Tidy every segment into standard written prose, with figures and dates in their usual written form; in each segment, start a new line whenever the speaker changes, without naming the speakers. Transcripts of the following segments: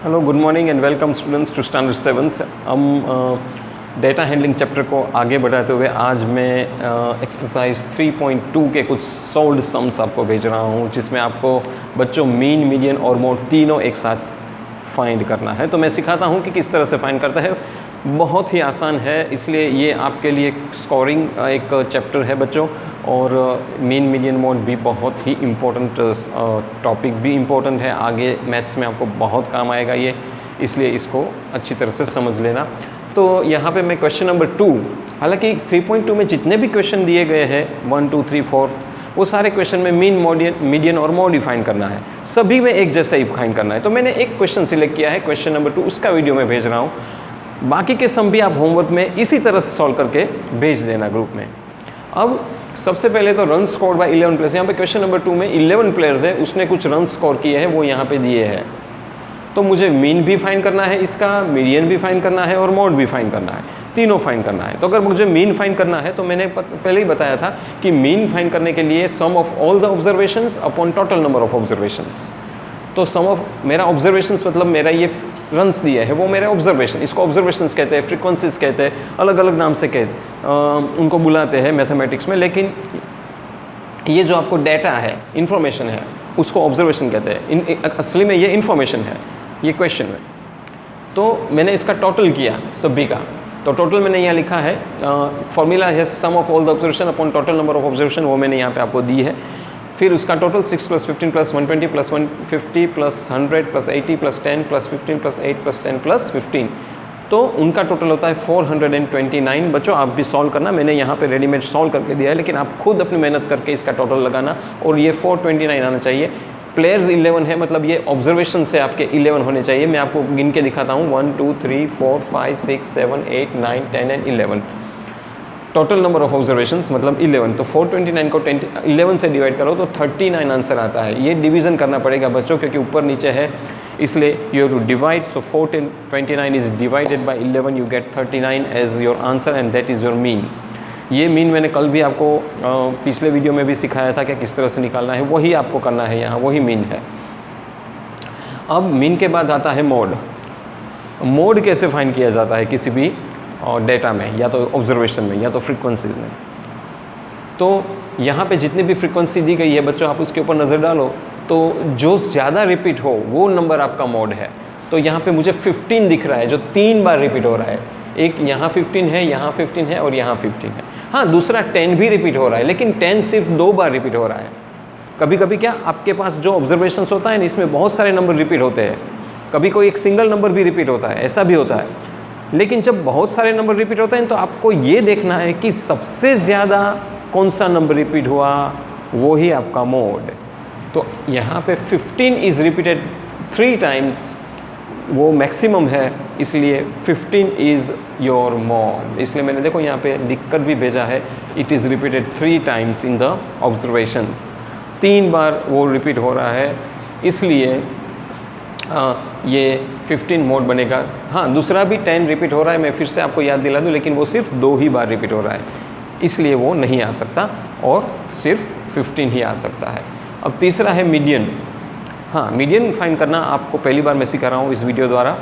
Hello, good morning and welcome students to standard 7th। हम data handling chapter को आगे बढ़ाते हुए आज मैं एक्सरसाइज 3.2 के कुछ सॉल्व्ड सम्स आपको भेज रहा हूँ, जिसमें आपको बच्चों मीन, मीडियन और मोड तीनों एक साथ फाइंड करना है। तो मैं सिखाता हूँ कि किस तरह से फाइंड करता है। बहुत ही आसान है, इसलिए ये आपके लिए स्कोरिंग एक चैप्टर है बच्चों, और मीन, मीडियन, मोड भी बहुत ही इम्पोर्टेंट टॉपिक भी इम्पोर्टेंट है। आगे मैथ्स में आपको बहुत काम आएगा ये, इसलिए इसको अच्छी तरह से समझ लेना। तो यहाँ पे मैं क्वेश्चन नंबर 2, हालांकि 3.2 में जितने भी क्वेश्चन दिए गए हैं 1, 2, 3, 4, वो सारे क्वेश्चन में मीन, मीडियन और मोड ही फाइंड करना है। सभी में एक जैसा ही फाइंड करना है। तो मैंने एक क्वेश्चन सिलेक्ट किया है, क्वेश्चन नंबर 2, उसका वीडियो में भेज रहा हूँ। बाकी के सम भी आप होमवर्क में इसी तरह से सॉल्व करके भेज देना ग्रुप में। अब सबसे पहले तो रन स्कोर बाय 11 प्लेयर्स। यहाँ पे क्वेश्चन नंबर 2 में 11 प्लेयर्स है, उसने कुछ रन स्कोर किए हैं, वो यहाँ पे दिए हैं। तो मुझे मीन भी फाइंड करना है, इसका मीडियन भी फाइंड करना है और मोड भी फाइंड करना है, तीनों फाइंड करना है। तो अगर मुझे मीन फाइंड करना है तो मैंने पहले ही बताया था कि मीन फाइंड करने के लिए sum of all the observations upon total number of observations. तो सम ऑफ मेरा ऑब्जर्वेशंस मतलब मेरा ये रन्स दिया है वो मेरे ऑब्जर्वेशन, इसको ऑब्जर्वेशंस कहते हैं, फ्रीक्वेंसीज कहते हैं, अलग अलग नाम से उनको बुलाते हैं मैथमेटिक्स में। लेकिन ये जो आपको डाटा है, इंफॉर्मेशन है, उसको ऑब्जर्वेशन कहते हैं। असली में ये इंफॉर्मेशन है, ये क्वेश्चन में। तो मैंने इसका टोटल किया सभी का, तो टोटल मैंने यहाँ लिखा है फॉर्मूला है sum of all the observation upon total number of observation, वो मैंने यहाँ पे आपको दी है। फिर उसका टोटल 6 + 15 + 120 + 150 + 100 + 80 + 10 + 15 + 8 + 10 + 15, तो उनका टोटल होता है 429। बच्चों आप भी सॉल्व करना, मैंने यहाँ पे रेडीमेड सॉल्व करके दिया है, लेकिन आप खुद अपनी मेहनत करके इसका टोटल लगाना, और ये 429 आना चाहिए। प्लेयर्स 11 है, मतलब ये ऑब्जर्वेशन से आपके 11 होने चाहिए। मैं आपको गिन के दिखाता हूँ, 1, 2, 3, 4, 5, 6, 7, 8, 9, 10 and 11। Total number of observations मतलब 11। तो 429 को 11 से डिवाइड करो तो 39 आंसर आता है। ये डिवीज़न करना पड़ेगा बच्चों, क्योंकि ऊपर नीचे है, इसलिए you have to divide. So 429 is divided by 11, you get 39 as your answer and that is your mean. ये मीन मैंने कल भी आपको पिछले वीडियो में भी सिखाया था कि किस तरह से निकालना है, वही आपको करना है यहाँ, वही मीन है। अब मीन के बाद आता है मोड। मोड कैसे फाइंड किया जाता है किसी भी और डेटा में, या तो ऑब्जर्वेशन में या तो फ्रीक्वेंसी में। तो यहाँ पे जितनी भी फ्रीक्वेंसी दी गई है बच्चों, आप उसके ऊपर नज़र डालो, तो जो ज़्यादा रिपीट हो वो नंबर आपका मोड है। तो यहाँ पे मुझे 15 दिख रहा है, जो 3 बार रिपीट हो रहा है। एक यहाँ 15 है, यहाँ 15 है और यहाँ 15 है। हाँ, दूसरा 10 भी रिपीट हो रहा है, लेकिन 10 सिर्फ 2 बार रिपीट हो रहा है। कभी कभी क्या आपके पास जो ऑब्जर्वेशन होता है ना, इसमें बहुत सारे नंबर रिपीट होते हैं, कभी कोई एक सिंगल नंबर भी रिपीट होता है, ऐसा भी होता है। लेकिन जब बहुत सारे नंबर रिपीट होते हैं तो आपको ये देखना है कि सबसे ज़्यादा कौन सा नंबर रिपीट हुआ, वो ही आपका मोड। तो यहाँ पे 15 इज़ रिपीटेड 3 टाइम्स, वो मैक्सिमम है, इसलिए 15 इज़ योर मोड। इसलिए मैंने देखो यहाँ पे दिक्कत भी भेजा है, it is repeated 3 times in the observations. 3 बार वो रिपीट हो रहा है, इसलिए ये 15 मोड बनेगा। हाँ, दूसरा भी 10 रिपीट हो रहा है, मैं फिर से आपको याद दिला दूं, लेकिन वो सिर्फ 2 ही बार रिपीट हो रहा है, इसलिए वो नहीं आ सकता, और सिर्फ 15 ही आ सकता है। अब तीसरा है मीडियन। हाँ, मीडियन फाइंड करना आपको पहली बार मैं सिखा रहा हूँ इस वीडियो द्वारा।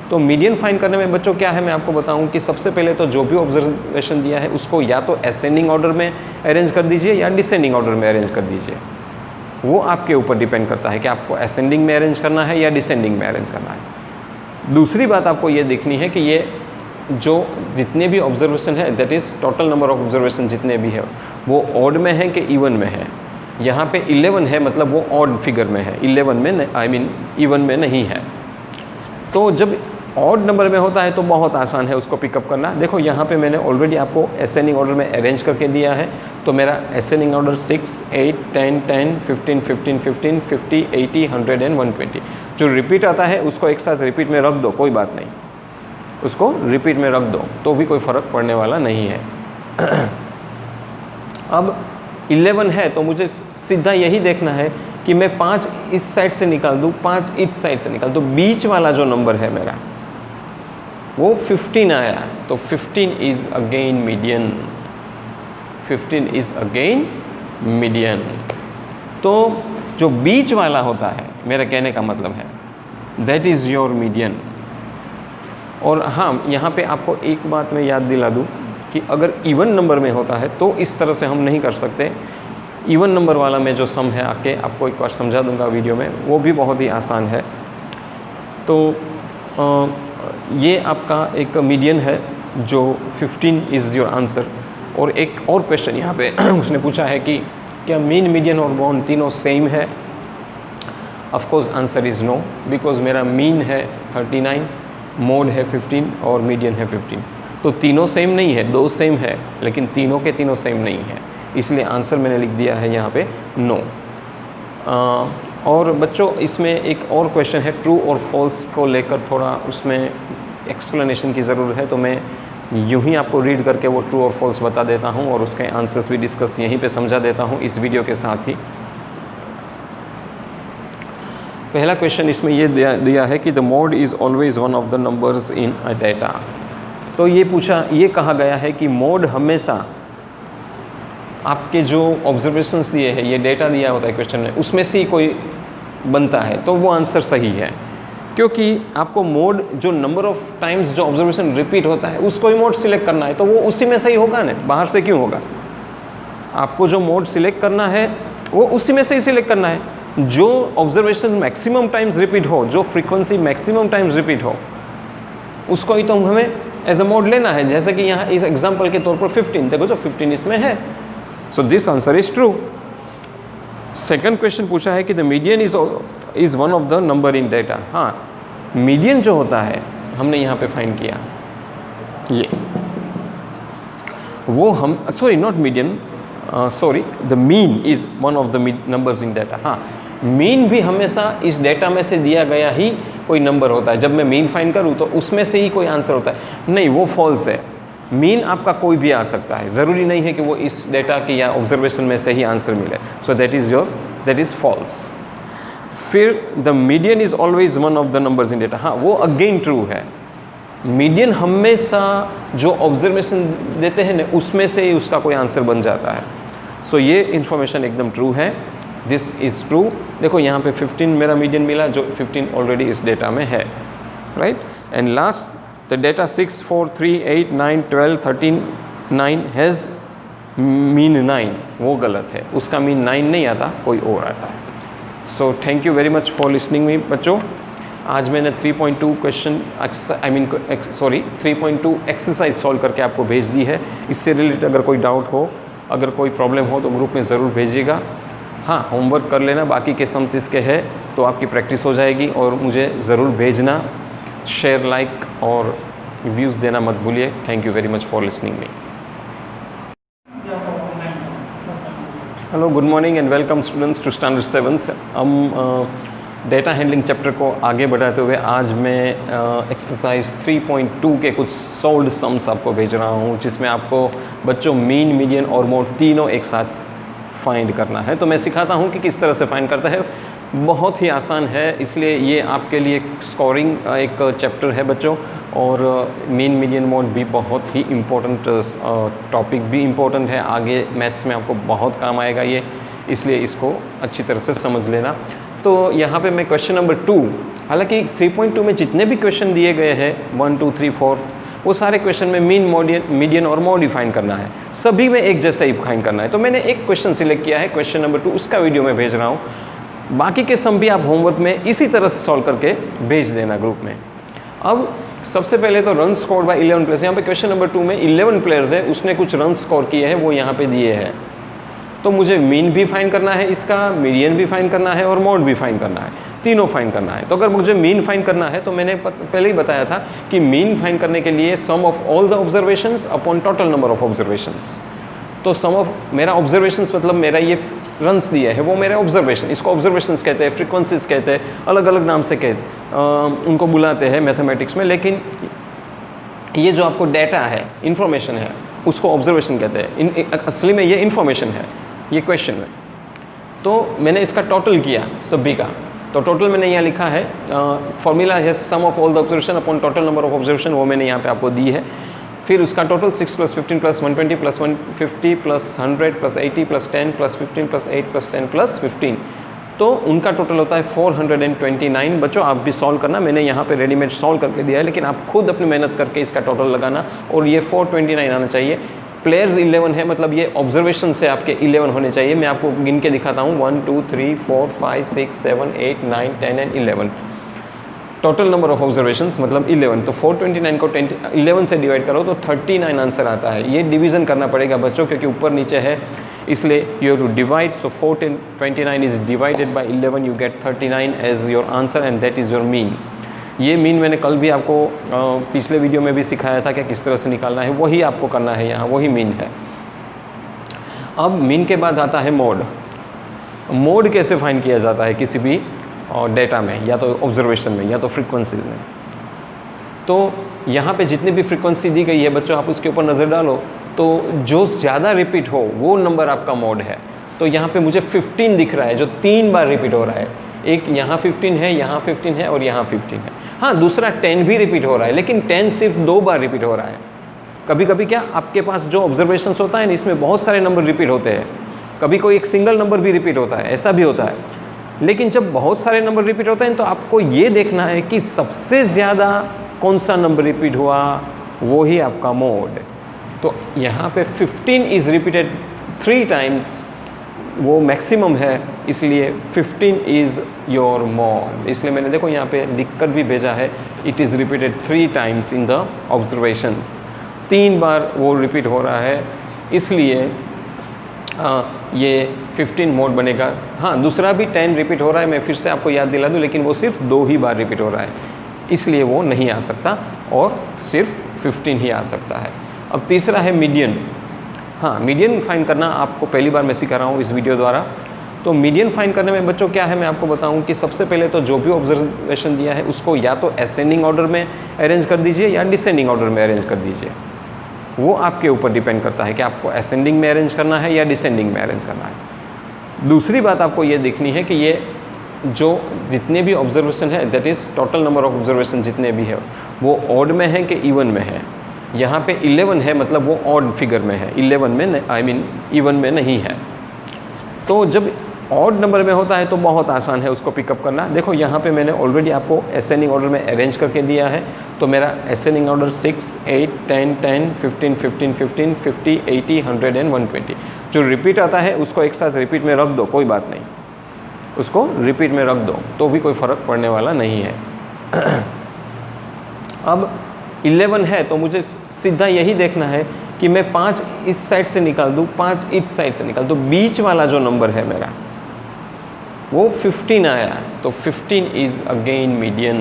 तो मीडियन फाइंड करने में बच्चों क्या है, मैं आपको बताऊँ कि सबसे पहले तो जो भी ऑब्जर्वेशन दिया है उसको या तो असेंडिंग ऑर्डर में अरेंज कर दीजिए या डिसेंडिंग ऑर्डर में अरेंज कर दीजिए। वो आपके ऊपर डिपेंड करता है कि आपको असेंडिंग में अरेंज करना है या डिसेंडिंग में अरेंज करना है। दूसरी बात आपको ये देखनी है कि ये जो जितने भी ऑब्जर्वेशन है, that is total number of observation जितने भी है, वो ऑड में है कि इवन में है। यहाँ पे 11 है, मतलब वो ऑड फिगर में है, 11 में आई मीन इवन में नहीं है। तो जब ऑड नंबर में होता है तो बहुत आसान है उसको पिकअप करना। देखो यहाँ पे मैंने ऑलरेडी आपको असेंडिंग ऑर्डर में अरेंज करके दिया है। तो मेरा असेंडिंग ऑर्डर 6, 8, 10, 10, 15, 15, 15, 50, 80, 100 एंड 120। जो रिपीट आता है उसको एक साथ रिपीट में रख दो, कोई बात नहीं, उसको रिपीट में रख दो तो भी कोई फ़र्क पड़ने वाला नहीं है। अब 11 है तो मुझे सीधा यही देखना है कि मैं 5 इस साइड से निकाल दूँ, 5 इस साइड से निकाल दूँ। बीच वाला जो नंबर है मेरा वो 15 आया, तो 15 is again median. 15 is again median. तो जो बीच वाला होता है मेरा कहने का मतलब है, दैट इज़ योर मीडियन। और हाँ, यहाँ पे आपको एक बात मैं याद दिला दूँ कि अगर इवन नंबर में होता है तो इस तरह से हम नहीं कर सकते। इवन नंबर वाला में जो सम है आके आपको एक बार समझा दूंगा वीडियो में, वो भी बहुत ही आसान है। तो ये आपका एक मीडियन है जो 15 इज़ योर आंसर। और एक और क्वेश्चन यहाँ पे उसने पूछा है कि क्या मीन, मीडियन और मोड तीनों सेम है? Of course answer is no, because मेरा मीन है 39, मोड है 15 और मीडियन है 15। तो तीनों सेम नहीं है, दो सेम है, लेकिन तीनों के तीनों सेम नहीं है, इसलिए आंसर मैंने लिख दिया है यहाँ पे नो। और बच्चों इसमें एक और क्वेश्चन है ट्रू और फॉल्स को लेकर, थोड़ा उसमें एक्सप्लेनेशन की ज़रूरत है, तो मैं यूँ ही आपको रीड करके वो ट्रू और फॉल्स बता देता हूँ और उसके आंसर्स भी डिस्कस यहीं पे समझा देता हूँ इस वीडियो के साथ ही। पहला क्वेश्चन इसमें ये दिया है कि the mode is always one of the numbers in a data. तो ये कहा गया है कि मोड हमेशा आपके जो ऑब्जर्वेशंस दिए हैं, ये डेटा दिया होता है क्वेश्चन में, उसमें से ही कोई बनता है, तो वो आंसर सही है। क्योंकि आपको मोड जो नंबर ऑफ टाइम्स जो ऑब्जर्वेशन रिपीट होता है उसको ही मोड सिलेक्ट करना है, तो वो उसी में सही होगा ना, बाहर से क्यों होगा? आपको जो मोड सिलेक्ट करना है वो उसी में से ही सिलेक्ट करना है। जो ऑब्जर्वेशन मैक्सिमम टाइम्स रिपीट हो, जो फ्रीक्वेंसी मैक्सिमम टाइम्स रिपीट हो, उसको ही तो हमें एज अ मोड लेना है। जैसे कि यहाँ इस एग्जाम्पल के तौर पर 15, देखो जो 15 इसमें है, so this answer is true. Second question पूछा है कि the median is one of the number in data. हाँ, मीडियन जो होता है हमने यहाँ पे फाइंड किया, ये वो हम sorry not median, sorry the mean is one of the numbers in data. हाँ, मीन भी हमेशा इस डेटा में से दिया गया ही कोई नंबर होता है। जब मैं मीन फाइंड करूँ तो उसमें से ही कोई आंसर होता है, नहीं वो फॉल्स है। मीन आपका कोई भी आ सकता है, ज़रूरी नहीं है कि वो इस डेटा की या ऑब्जर्वेशन में से ही आंसर मिले। So that is false. फिर the median is always one of the numbers in data. हाँ, वो अगेन ट्रू है। मीडियन हमेशा जो ऑब्जर्वेशन देते हैं ना, उसमें से ही उसका कोई आंसर बन जाता है। सो ये इन्फॉर्मेशन एकदम ट्रू है, दिस इज़ ट्रू। देखो यहाँ पे 15 मेरा मीडियन मिला, जो 15 ऑलरेडी इस डेटा में है, right. And last the data 6, 4, 3, 8, 9, 12, 13, 9 has mean 9, वो गलत है, उसका मीन 9 नहीं आता, कोई और आता है। So thank you very much for listening मी बच्चों। आज मैंने 3.2 क्वेश्चन 3.2 एक्सरसाइज सॉल्व करके आपको भेज दी है। इससे रिलेटेड अगर कोई डाउट हो, अगर कोई प्रॉब्लम हो तो ग्रुप में ज़रूर भेजिएगा। हाँ, होमवर्क कर लेना, बाकी के सम्स इसके है तो आपकी प्रैक्टिस हो जाएगी। और मुझे ज़रूर भेजना, शेयर, लाइक और व्यूज़ देना मत भूलिए। Thank you very much for listening me. Hello, good morning and welcome students to standard 7th। हम डेटा हैंडलिंग चैप्टर को आगे बढ़ाते हुए आज मैं एक्सरसाइज 3.2 के कुछ सॉल्व्ड सम्स आपको भेज रहा हूँ, जिसमें आपको बच्चों मीन, मीडियन और मोड तीनों एक साथ फाइंड करना है। तो मैं सिखाता हूँ कि किस तरह से फाइंड करता है। बहुत ही आसान है, इसलिए ये आपके लिए स्कोरिंग एक चैप्टर है बच्चों। और मीन, मीडियन, मोड भी बहुत ही इम्पोर्टेंट टॉपिक भी इम्पोर्टेंट है, आगे मैथ्स में आपको बहुत काम आएगा ये, इसलिए इसको अच्छी तरह से समझ लेना। तो यहाँ पे मैं क्वेश्चन नंबर 2, हालांकि 3.2 में जितने भी क्वेश्चन दिए गए हैं 1, 2, 3, 4, वो सारे क्वेश्चन में मीन, मीडियन और मोड ही फाइंड करना है, सभी में एक जैसा ही फाइंड करना है। तो मैंने एक क्वेश्चन सिलेक्ट किया है, क्वेश्चन नंबर 2, उसका वीडियो में भेज रहा हूँ। बाकी के सम भी आप होमवर्क में इसी तरह से सॉल्व करके भेज देना ग्रुप में। अब सबसे पहले तो रन स्कोर बाय 11 प्लेयर्स। यहाँ पे क्वेश्चन नंबर 2 में 11 प्लेयर्स है, उसने कुछ रन स्कोर किए हैं, वो यहाँ पे दिए हैं। तो मुझे मीन भी फाइंड करना है, इसका मीडियन भी फाइंड करना है और मोड भी फाइंड करना है, तीनों फाइंड करना है। तो अगर मुझे मीन फाइंड करना है तो मैंने पहले ही बताया था कि मीन फाइंड करने के लिए sum of all the observations upon total number of observations. तो सम ऑफ मेरा ऑब्जर्वेशंस मतलब मेरा ये रन्स दिया है वो मेरे ऑब्जर्वेशन, इसको ऑब्जर्वेशंस कहते हैं, फ्रीक्वेंसीज कहते हैं, अलग अलग नाम से उनको बुलाते हैं मैथमेटिक्स में। लेकिन ये जो आपको डेटा है, इंफॉर्मेशन है, उसको ऑब्जर्वेशन कहते हैं। असली में ये इंफॉर्मेशन है, ये क्वेश्चन में। तो मैंने इसका टोटल किया सभी का, तो टोटल मैंने यहाँ लिखा है, फॉर्मूला है sum of all the observation upon total number of observation, वो मैंने यहाँ पे आपको दी है। फिर उसका टोटल 6 + 15 + 120 + 150 + 100 + 80 + 10 + 15 + 8 + 10 + 15, तो उनका टोटल होता है 429। बच्चों आप भी सॉल्व करना, मैंने यहाँ पे रेडीमेड सॉल्व करके दिया है, लेकिन आप खुद अपनी मेहनत करके इसका टोटल लगाना और ये 429 आना चाहिए। प्लेयर्स 11 है, मतलब ये ऑब्जर्वेशन से आपके 11 होने चाहिए। मैं आपको गिन के दिखाता हूँ 1 2 3 4 5 6 7 8 9 10 and 11। Total number of observations मतलब 11। तो 429 को 11 से डिवाइड करो तो 39 आंसर आता है। ये डिवीज़न करना पड़ेगा बच्चों, क्योंकि ऊपर नीचे है, इसलिए you have to divide. So 429 is divided by 11, you get 39 as your answer and that is your mean. ये मीन मैंने कल भी आपको पिछले वीडियो में भी सिखाया था कि किस तरह से निकालना है, वही आपको करना है यहाँ, वही मीन है। अब मीन के बाद आता है मोड। मोड कैसे फाइंड किया जाता है किसी भी डेटा में, या तो ऑब्जर्वेशन में या तो फ्रीक्वेंसी में। तो यहाँ पे जितनी भी फ्रीक्वेंसी दी गई है बच्चों, आप उसके ऊपर नज़र डालो तो जो ज़्यादा रिपीट हो वो नंबर आपका मोड है। तो यहाँ पे मुझे 15 दिख रहा है जो 3 बार रिपीट हो रहा है। एक यहाँ 15 है, यहाँ 15 है और यहाँ 15 है। हाँ, दूसरा 10 भी रिपीट हो रहा है, लेकिन 10 सिर्फ 2 बार रिपीट हो रहा है। कभी कभी क्या आपके पास जो ऑब्जर्वेशंस होता है ना, इसमें बहुत सारे नंबर रिपीट होते हैं, कभी कोई एक सिंगल नंबर भी रिपीट होता है, ऐसा भी होता है। लेकिन जब बहुत सारे नंबर रिपीट होते हैं तो आपको ये देखना है कि सबसे ज़्यादा कौन सा नंबर रिपीट हुआ, वो ही आपका मोड। तो यहाँ पे 15 इज़ रिपीटेड 3 टाइम्स, वो मैक्सिमम है, इसलिए 15 इज़ योर मोड। इसलिए मैंने देखो यहाँ पे लिख कर भी भेजा है, it is repeated 3 times in the observations. 3 बार वो रिपीट हो रहा है, इसलिए ये 15 मोड बनेगा। हाँ, दूसरा भी 10 रिपीट हो रहा है, मैं फिर से आपको याद दिला दूँ, लेकिन वो सिर्फ 2 ही बार रिपीट हो रहा है, इसलिए वो नहीं आ सकता और सिर्फ 15 ही आ सकता है। अब तीसरा है मीडियन। हाँ, मीडियन फाइंड करना आपको पहली बार मैं सिखा रहा हूँ इस वीडियो द्वारा। तो मीडियन फाइंड करने में बच्चों क्या है, मैं आपको बताऊँ कि सबसे पहले तो जो भी ऑब्जर्वेशन दिया है उसको या तो असेंडिंग ऑर्डर में अरेंज कर दीजिए या डिसेंडिंग ऑर्डर में अरेंज कर दीजिए। वो आपके ऊपर डिपेंड करता है कि आपको असेंडिंग में अरेंज करना है या डिसेंडिंग में अरेंज करना है। दूसरी बात आपको ये देखनी है कि ये जो जितने भी ऑब्जर्वेशन है, that is total number of observation जितने भी है, वो ऑड में है कि इवन में है। यहाँ पे 11 है, मतलब वो ऑड फिगर में है, 11 में आई मीन इवन में नहीं है। तो जब ऑड नंबर में होता है तो बहुत आसान है उसको पिकअप करना। देखो यहाँ पे मैंने ऑलरेडी आपको असेंडिंग ऑर्डर में अरेंज करके दिया है। तो मेरा असेंडिंग ऑर्डर 6 8 10 10 15 15 15 50 80 100 एंड 120। जो रिपीट आता है उसको एक साथ रिपीट में रख दो, कोई बात नहीं, उसको रिपीट में रख दो तो भी कोई फ़र्क पड़ने वाला नहीं है। अब 11 है तो मुझे सीधा यही देखना है कि मैं 5 इस साइड से निकाल दूँ, 5 इस साइड से निकाल दूँ, बीच वाला जो नंबर है मेरा वो 15 आया, तो 15 is again median.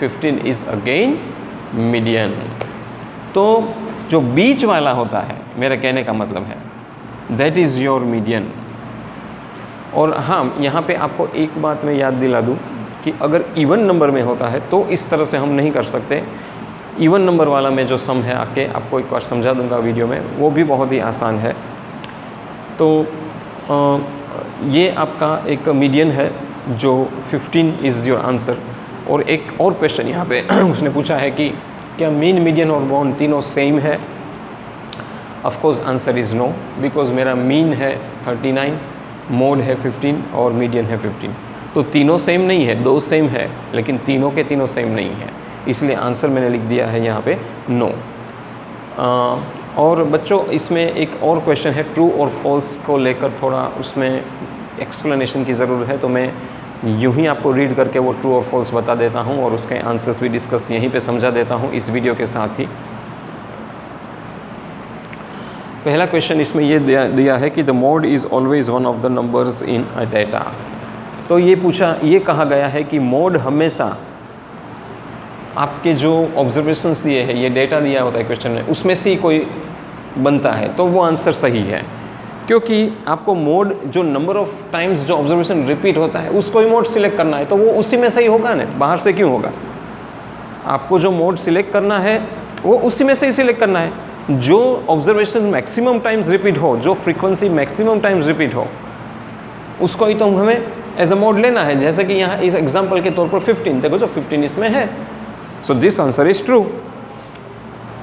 15 is again median. तो जो बीच वाला होता है, मेरा कहने का मतलब है, दैट इज़ योर मीडियन। और हाँ, यहाँ पे आपको एक बात मैं याद दिला दूँ कि अगर इवन नंबर में होता है तो इस तरह से हम नहीं कर सकते। इवन नंबर वाला में जो सम है आके आपको एक बार समझा दूंगा वीडियो में, वो भी बहुत ही आसान है। तो ये आपका एक मीडियन है जो 15 इज़ योर आंसर। और एक और क्वेश्चन यहाँ पे उसने पूछा है कि क्या मीन, मीडियन और मोड तीनों सेम है। Of course answer is no, because मेरा मीन है 39, मोड है 15 और मीडियन है 15। तो तीनों सेम नहीं है, 2 सेम है, लेकिन तीनों के तीनों सेम नहीं है, इसलिए आंसर मैंने लिख दिया है यहाँ पे नो। और बच्चों इसमें एक और क्वेश्चन है, ट्रू और फॉल्स को लेकर थोड़ा उसमें एक्सप्लेनेशन की ज़रूरत है, तो मैं यूं ही आपको रीड करके वो ट्रू और फॉल्स बता देता हूँ और उसके आंसर्स भी डिस्कस यहीं पे समझा देता हूँ इस वीडियो के साथ ही। पहला क्वेश्चन इसमें ये दिया है कि the mode is always one of the numbers in a data. तो ये कहा गया है कि मोड हमेशा आपके जो ऑब्जर्वेशंस दिए हैं, ये डेटा दिया होता है क्वेश्चन में, उसमें से ही कोई बनता है, तो वो आंसर सही है। क्योंकि आपको मोड, जो नंबर ऑफ टाइम्स जो ऑब्जर्वेशन रिपीट होता है उसको ही मोड सिलेक्ट करना है, तो वो उसी में सही होगा ना, बाहर से क्यों होगा। आपको जो मोड सिलेक्ट करना है वो उसी में से ही सिलेक्ट करना है। जो ऑब्जर्वेशन मैक्सिमम टाइम्स रिपीट हो, जो फ्रीक्वेंसी मैक्सिमम टाइम्स रिपीट हो, उसको ही तो हमें एज अ मोड लेना है। जैसे कि यहाँ इस एग्जाम्पल के तौर पर 15, देखो जो 15 इसमें है, so this answer is true.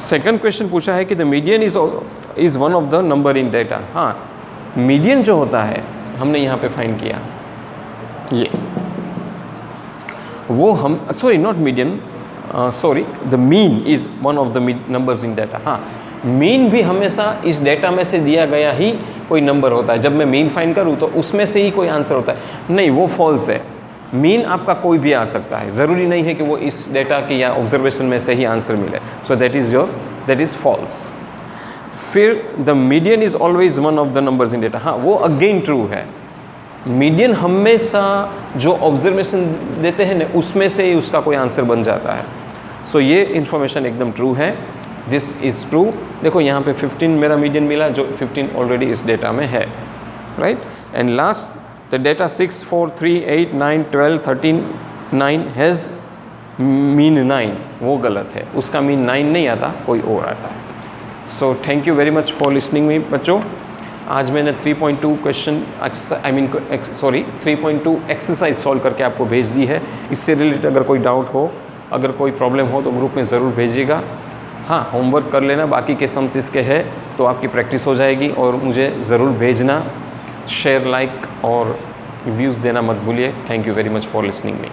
Second question पूछा है कि the median is one of the number in data. हाँ, मीडियन जो होता है हमने यहाँ पे फाइंड किया, ये वो हम sorry not median, sorry the mean is one of the numbers in data. हाँ, मीन भी हमेशा इस डेटा में से दिया गया ही कोई नंबर होता है। जब मैं मीन फाइंड करूँ तो उसमें से ही कोई आंसर होता है, नहीं वो फॉल्स है। मीन आपका कोई भी आ सकता है, ज़रूरी नहीं है कि वो इस डेटा की या ऑब्जर्वेशन में से ही आंसर मिले। So that is false. फिर the median is always one of the numbers in data. हाँ, वो अगेन ट्रू है। मीडियन हमेशा जो ऑब्जर्वेशन देते हैं ना उसमें से ही उसका कोई आंसर बन जाता है। सो ये इन्फॉर्मेशन एकदम ट्रू है, दिस इज़ ट्रू। देखो यहाँ पे 15 मेरा मीडियन मिला, जो 15 ऑलरेडी इस डेटा में है, right. And last the data 6, 4, 3, 8, 9, 12, 13, 9 has mean 9, वो गलत है, उसका मीन 9 नहीं आता, कोई और आता है। So thank you very much for listening मी बच्चों। आज मैंने 3.2 क्वेश्चन 3.2 एक्सरसाइज सॉल्व करके आपको भेज दी है। इससे रिलेटेड अगर कोई डाउट हो, अगर कोई प्रॉब्लम हो तो ग्रुप में ज़रूर भेजिएगा। हाँ, होमवर्क कर लेना, बाकी के सम्स इसके है तो आपकी प्रैक्टिस हो जाएगी। और मुझे ज़रूर भेजना, शेयर, लाइक और व्यूज़ देना मत भूलिए। Thank you very much for listening me.